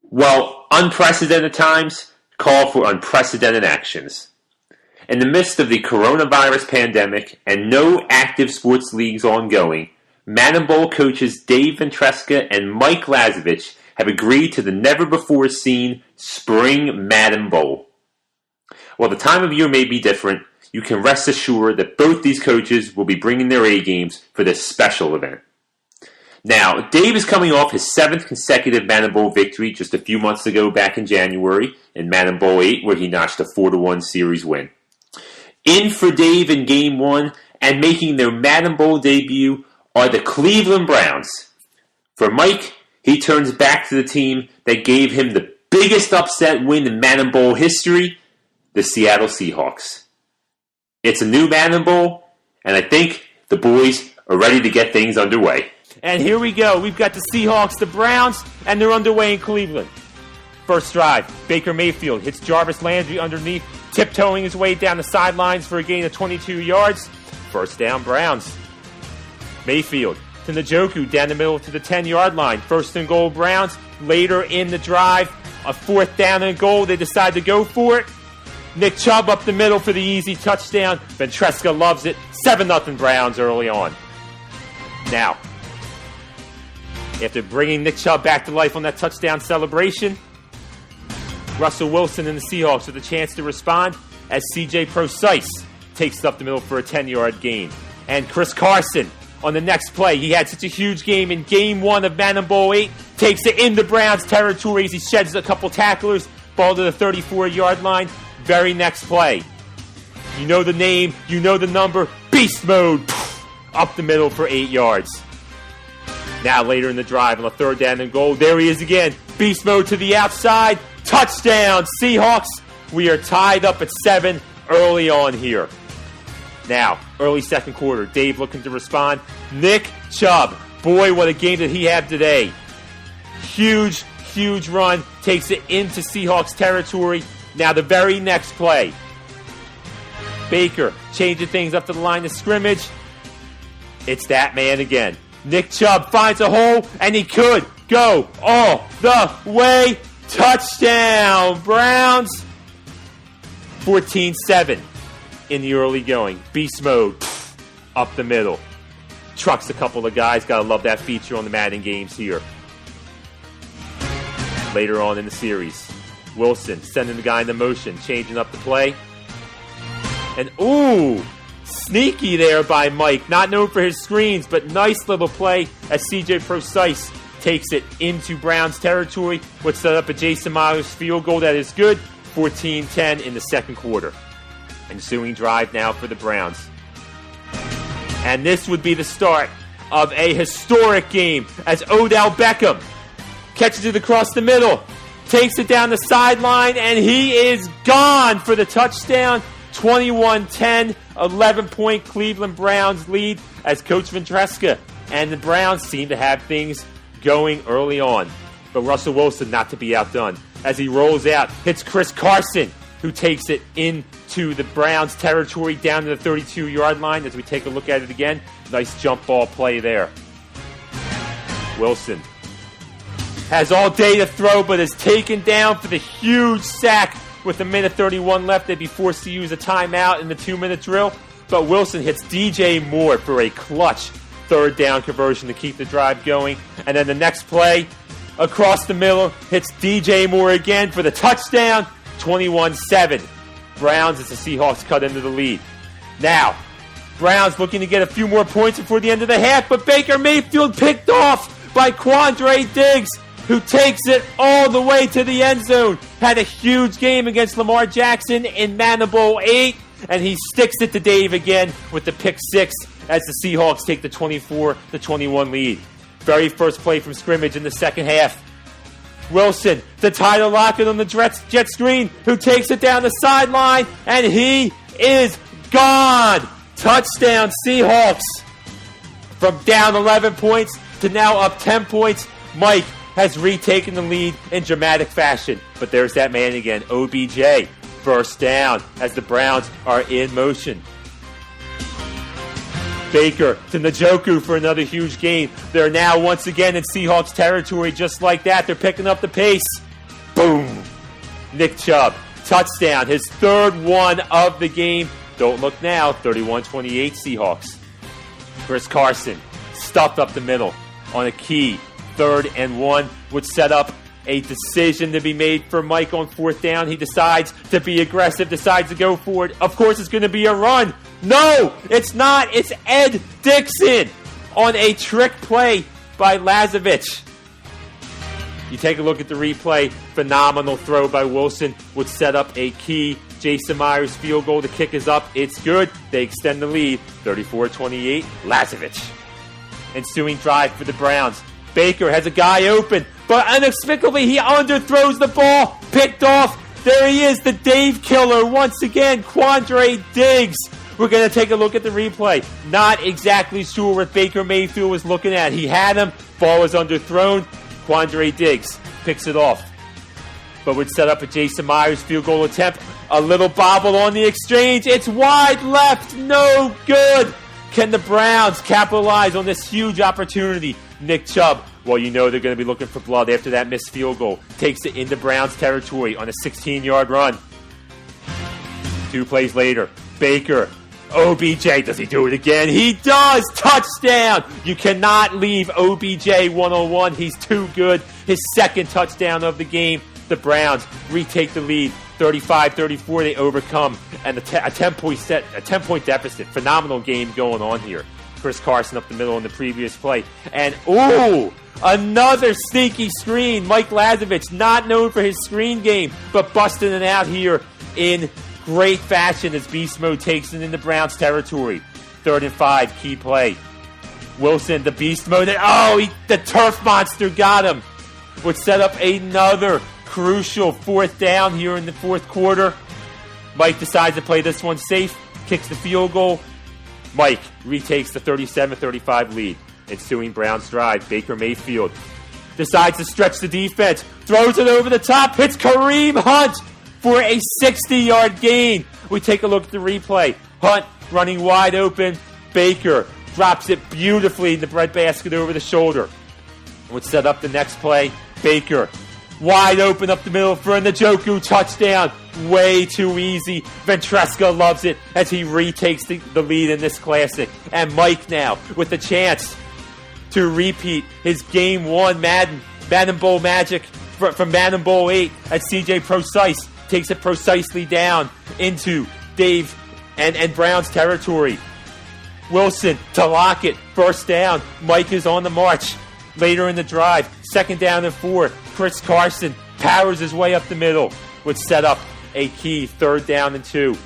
Well, unprecedented times call for unprecedented actions. In the midst of the coronavirus pandemic and no active sports leagues ongoing, Madden Bowl coaches Dave Ventresca and Mike Lazovich have agreed to the never-before-seen Spring Madden Bowl. While the time of year may be different, you can rest assured that both these coaches will be bringing their A-games for this special event. Now, Dave is coming off his 7th consecutive Madden Bowl victory just a few months ago back in January in Madden Bowl 8, where he notched a 4-1 series win. In for Dave in Game 1 and making their Madden Bowl debut are the Cleveland Browns. For Mike, he turns back to the team that gave him the biggest upset win in Madden Bowl history, the Seattle Seahawks. It's a new Madden Bowl, and I think the boys are ready to get things underway. And here we go. We've got the Seahawks, the Browns, and they're underway in Cleveland. First drive, Baker Mayfield hits Jarvis Landry underneath, tiptoeing his way down the sidelines for a gain of 22 yards. First down, Browns. Mayfield to Njoku down the middle to the 10-yard line. First and goal, Browns. Later in the drive, a 4th down and goal. They decide to go for it. Nick Chubb up the middle for the easy touchdown. Ventresca loves it. 7-0 Browns early on. Now, after bringing Nick Chubb back to life on that touchdown celebration, Russell Wilson and the Seahawks with a chance to respond as C.J. Procise takes it up the middle for a 10-yard gain. And Chris Carson on the next play. He had such a huge game in Game 1 of Madden Bowl 8. Takes it into Browns territory as he sheds a couple tacklers. Ball to the 34-yard line. Very next play. You know the name. You know the number. Beast mode. Up the middle for 8 yards. Now later in the drive on the 3rd down and goal. There he is again. Beast mode to the outside. Touchdown, Seahawks. We are tied up at 7 early on here. Now, early second quarter, Dave looking to respond. Nick Chubb. Boy, what a game did he have today. Huge run. Takes it into Seahawks territory. Now the very next play. Baker changing things up to the line of scrimmage. It's that man again. Nick Chubb finds a hole, and he could go all the way. Touchdown, Browns. 14-7 in the early going. Beast mode up the middle. Trucks a couple of guys. Gotta love that feature on the Madden games here. Later on in the series, Wilson sending the guy into motion, changing up the play. And ooh, sneaky there by Mike. Not known for his screens, but nice little play as C.J. Procise takes it into Browns territory, which set up a Jason Myers field goal that is good. 14-10 in the second quarter. Ensuing drive now for the Browns. And this would be the start of a historic game as Odell Beckham catches it across the middle, takes it down the sideline, and he is gone for the touchdown. 21-10, 11-point Cleveland Browns lead as Coach Ventresca and the Browns seem to have things going early on. But Russell Wilson not to be outdone as he rolls out, hits Chris Carson, who takes it into the Browns territory down to the 32-yard line as we take a look at it again. Nice jump ball play there. Wilson has all day to throw, but is taken down for the huge sack with a minute 31 left. They'd be forced to use a timeout in the 2-minute drill. But Wilson hits DJ Moore for a clutch 3rd down conversion to keep the drive going. And then the next play, across the middle, hits DJ Moore again for the touchdown. 21-7. Browns as the Seahawks cut into the lead. Now, Browns looking to get a few more points before the end of the half, but Baker Mayfield picked off by Quandre Diggs, who takes it all the way to the end zone. Had a huge game against Lamar Jackson in Madden Bowl 8, and he sticks it to Dave again with the pick 6 as the Seahawks take the 24-21 lead. Very first play from scrimmage in the second half. Wilson to Tyler Lockett on the jet screen, who takes it down the sideline, and he is gone. Touchdown, Seahawks. From down 11 points to now up 10 points, Mike has retaken the lead in dramatic fashion. But there's that man again, OBJ. First down as the Browns are in motion. Baker to Njoku for another huge gain. They're now once again in Seahawks territory just like that. They're picking up the pace. Boom! Nick Chubb, touchdown, his third one of the game. Don't look now, 31-28 Seahawks. Chris Carson, stuffed up the middle on a key 3rd and 1, would set up a decision to be made for Mike on 4th down. He decides to be aggressive, decides to go for it. Of course, it's going to be a run. No, it's not. It's Ed Dixon on a trick play by Lazovich. You take a look at the replay. Phenomenal throw by Wilson would set up a key Jason Myers field goal. The kick is up. It's good. They extend the lead. 34-28. Lazovich. Ensuing drive for the Browns. Baker has a guy open, but inexplicably he underthrows the ball. Picked off. There he is, the Dave killer once again. Quandre Diggs. We're going to take a look at the replay. Not exactly sure what Baker Mayfield was looking at. He had him. Ball was underthrown. Quandre Diggs picks it off, but would set up a Jason Myers field goal attempt. A little bobble on the exchange. It's wide left. No good. Can the Browns capitalize on this huge opportunity? Nick Chubb, well, you know they're going to be looking for blood after that missed field goal. Takes it into Browns territory on a 16-yard run. 2 plays later, Baker. OBJ, does he do it again? He does! Touchdown! You cannot leave OBJ one-on-one. He's too good. His 2nd touchdown of the game. The Browns retake the lead. 35-34, they overcome. And a 10-point deficit. Phenomenal game going on here. Chris Carson up the middle in the previous play. And, ooh! Another sneaky screen. Mike Lazovich, not known for his screen game, but busting it out here in great fashion as Beast Mode takes it into Browns territory. 3rd and 5, key play. Wilson, the Beast Mode. The turf monster got him. Would set up another crucial 4th down here in the 4th quarter. Mike decides to play this one safe. Kicks the field goal. Mike retakes the 37-35 lead. Ensuing Browns drive. Baker Mayfield decides to stretch the defense. Throws it over the top. Hits Kareem Hunt for a 60-yard gain. We take a look at the replay. Hunt running wide open. Baker drops it beautifully in the breadbasket over the shoulder. Would set up the next play. Baker wide open up the middle for a Njoku touchdown. Way too easy. Ventresca loves it as he retakes the lead in this classic. And Mike now with the chance to repeat his Game 1 Madden Bowl magic from Madden Bowl 8 as CJ Precise takes it precisely down into Dave and Brown's territory. Wilson to lock it. 1st down. Mike is on the march. Later in the drive, 2nd down and 4. Chris Carson powers his way up the middle. Would set up a key 3rd down and 2.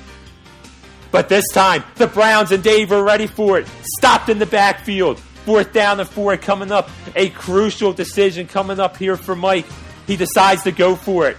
But this time, the Browns and Dave are ready for it. Stopped in the backfield. 4th down and 4 coming up. A crucial decision coming up here for Mike. He decides to go for it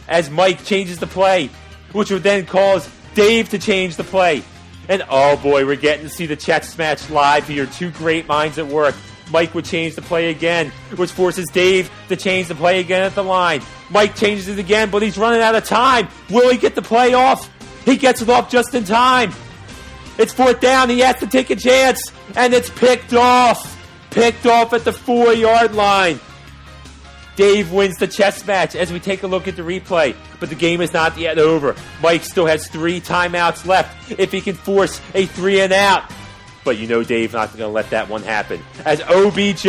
as Mike changes the play, which would then cause Dave to change the play. And oh boy, we're getting to see the chess match live here. 2 great minds at work. Mike would change the play again, which forces Dave to change the play again at the line. Mike changes it again, but he's running out of time. Will he get the play off? He gets it off just in time. It's 4th down. He has to take a chance, and it's picked off. Picked off at the 4-yard line. Dave wins the chess match as we take a look at the replay, but the game is not yet over. Mike still has 3 timeouts left if he can force a 3-and-out. But you know Dave's not going to let that one happen. As OBJ,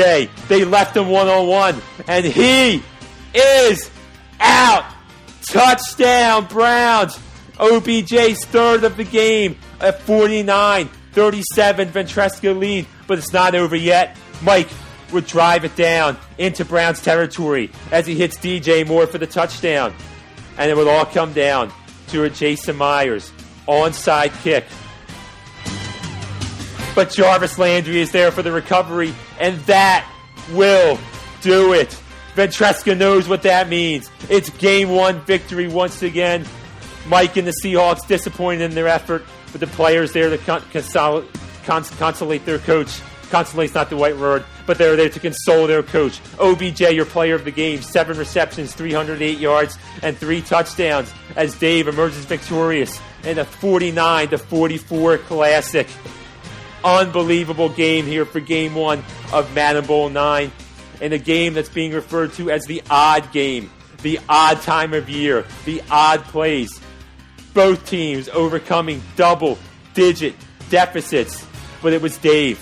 they left him one-on-one, and he is out. Touchdown, Browns. OBJ's 3rd of the game at 49-37. Ventresca lead, but it's not over yet. Mike would drive it down into Browns territory as he hits DJ Moore for the touchdown. And it would all come down to a Jason Myers onside kick. But Jarvis Landry is there for the recovery, and that will do it. Ventresca knows what that means. It's Game 1 victory once again. Mike and the Seahawks disappointed in their effort, but the players there to consolate their coach. Consolate's not the right word, but they're there to console their coach. OBJ, your player of the game, 7 receptions, 308 yards, and 3 touchdowns as Dave emerges victorious in a 49-44 classic. Unbelievable game here for Game 1 of Madden Bowl 9, in a game that's being referred to as the odd game. the odd time of year, the odd place. Both teams overcoming double-digit deficits. But it was Dave